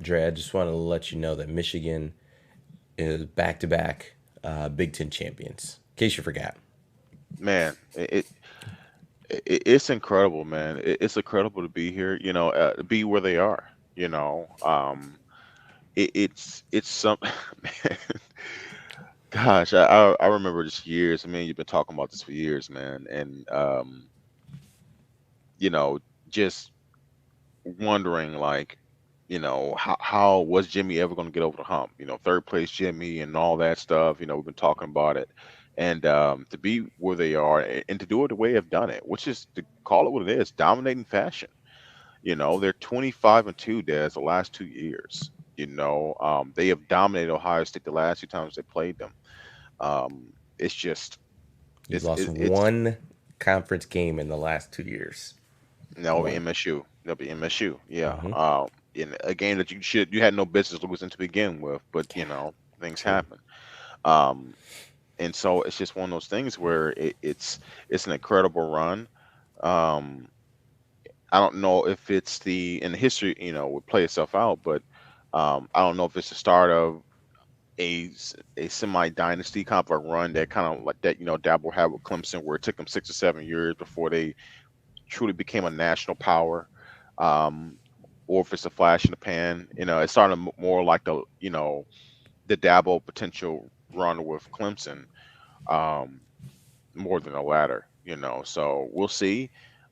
Dre, I just want to let you know that Michigan is back-to-back Big Ten champions. In case you forgot. Man, it's incredible, man. It's incredible to be here, to be where they are, you know. It's some man. Gosh, I remember just years. I mean, you've been talking about this for years, man, and you know, just wondering like, how was Jimmy ever going to get over the hump? Third place Jimmy and all that stuff. We've been talking about it, and to be where they are and to do it the way they've done it, which is to call it what it is, dominating fashion. They're 25-2 Des the last 2 years. They have dominated Ohio State the last two times they played them. It's just You've lost it's one conference game in the last 2 years. that'll be One. MSU. That'll be MSU. Yeah. Mm-hmm. In a game that you had no business losing to begin with, but things True. happen. Um, and so it's just one of those things where it's an incredible run. Um, I don't know if it's the in the history, would play itself out, but I don't know if it's the start of a semi dynasty kind of a run that kind of like that Dabo had with Clemson, where it took them 6 or 7 years before they truly became a national power. Um, or if it's a flash in the pan, it's starting more like the Dabo potential run with Clemson, um, more than the latter. So we'll see.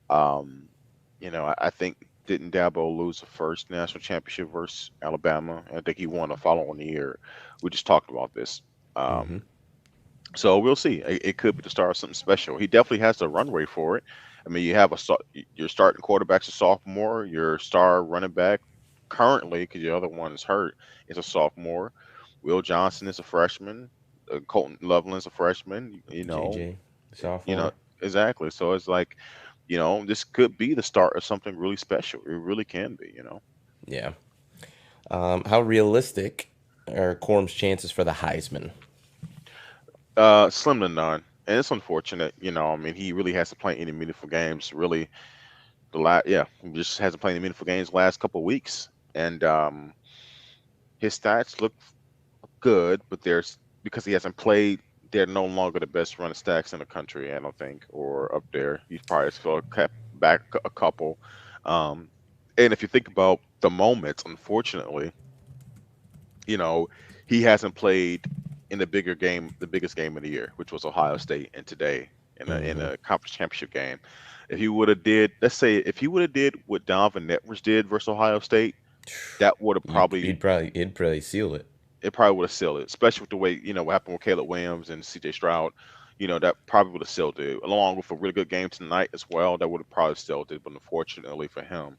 Um, I think didn't Dabo lose the first national championship versus Alabama? I think he won the following year. We just talked about this. Mm-hmm. Um, so we'll see. It could be the start of something special. He definitely has the runway for it. I mean, you have your starting quarterback's a sophomore. Your star running back currently, because your other one is hurt, is a sophomore. Will Johnson is a freshman. Colton Loveland's a freshman. JJ, You know sophomore. exactly. So it's like, this could be the start of something really special. It really can be. Yeah. How realistic are Corm's chances for the Heisman? Slim to none. And it's unfortunate, I mean, he really hasn't played any meaningful games. Really, yeah, he just hasn't played any meaningful games the last couple of weeks. And his stats look good, but there's because he hasn't played, they're no longer the best running stacks in the country, I don't think, or up there. He's probably still kept back a couple. Um, and if you think about the moments, unfortunately, you know, he hasn't played in the bigger game, the biggest game of the year, which was Ohio State, and today in Mm-hmm. a conference championship game. If he would have did, let's say, if he would have did what Donovan Edwards did versus Ohio State, that would have probably He'd probably seal it. it probably would have sealed it, especially with the way what happened with Caleb Williams and C.J. Stroud. That probably would have sealed it, along with a really good game tonight as well. That would have probably sealed it, but unfortunately for him,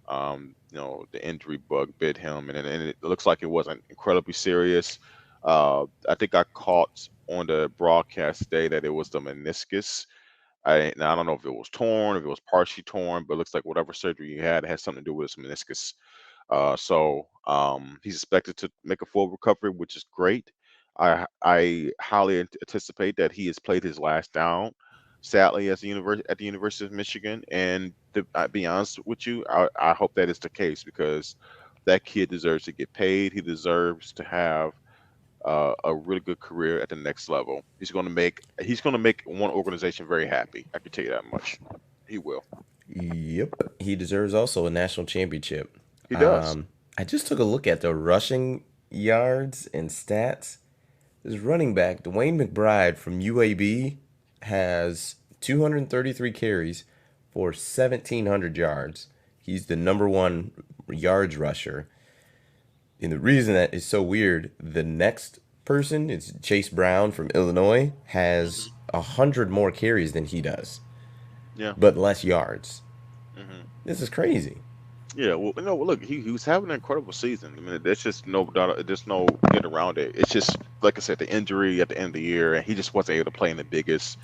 the injury bug bit him, and it looks like it wasn't incredibly serious. I think I caught on the broadcast today that it was the meniscus. Now I don't know if it was torn, if it was partially torn, but it looks like whatever surgery he had has something to do with his meniscus. So he's expected to make a full recovery, which is great. I highly anticipate that he has played his last down. Sadly, as at the University of Michigan, and to be honest with you, I hope that is the case because that kid deserves to get paid. He deserves to have a really good career at the next level. He's going to make one organization very happy. I can tell you that much. He will. Yep. He deserves also a national championship. He does. I just took a look at the rushing yards and stats. This running back, Dwayne McBride from UAB, has 233 carries for 1,700 yards. He's the number one yards rusher. And the reason that is so weird, the next person, it's Chase Brown from Illinois, has Hmm. 100 more carries than he does, Yeah. but less yards. Hmm. This is crazy. Yeah, well, look, he was having an incredible season. I mean, there's just no doubt, there's no getting around it. It's just like I said, the injury at the end of the year, and he just wasn't able to play in the biggest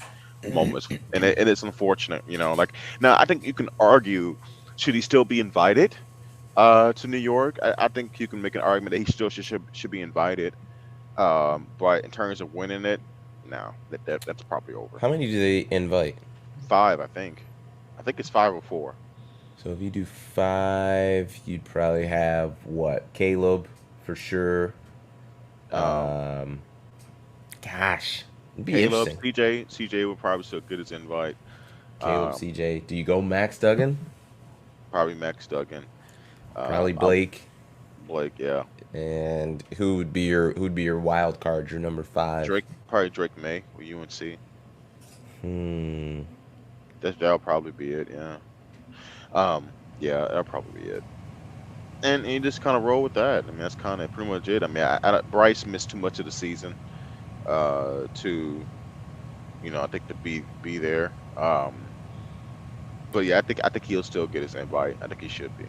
moments, and it's unfortunate. Like now, I think you can argue, should he still be invited to New York? I think you can make an argument that he still should be invited. But in terms of winning it, no, that's probably over. How many do they invite? Five, I think. I think it's five or four. So if you do 5, you'd probably have what? Caleb for sure. Um, Um, Gosh, it'd be Caleb, interesting. CJ would probably still get his invite. Caleb, Um, CJ. Do you go Max Duggan? Probably Max Duggan. Probably I Blake. Blake, yeah. And who would be your wild card? Your number 5. Probably Drake May with UNC. Hmm. That'll probably be it. Yeah. Yeah, that'll probably be it. And you just kind of roll with that. I mean, that's kind of pretty much it. I mean, Bryce missed too much of the season to I think to be there. But yeah, I think he'll still get his invite. I think he should be.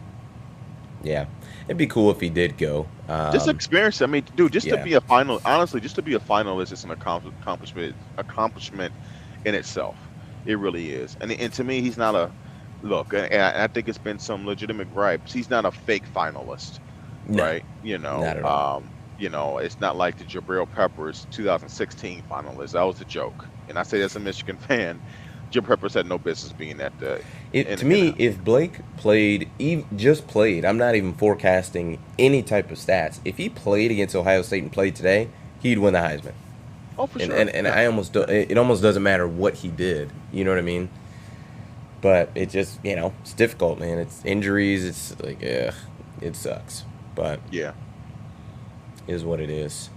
Yeah, it'd be cool if he did go. Just experience. I mean, dude, just to Yeah, be a final, honestly, just to be a finalist is an accomplishment in itself. It really is. And to me, he's not a look. And I think it's been some legitimate gripes. He's not a fake finalist, no, right? not at all. It's not like the Jabril Peppers 2016 finalist. That was a joke. And I say as a Michigan fan, Jim Peppers had no business being at the It in to in me, a, if Blake played, just played, I'm not even forecasting any type of stats. If he played against Ohio State and played today, he'd win the Heisman. oh for And sure. and, and Yeah. I almost do, it almost doesn't matter what he did. You know what I mean? But it just it's difficult, man. It's injuries. It's like it sucks, but Yeah. it is what it is.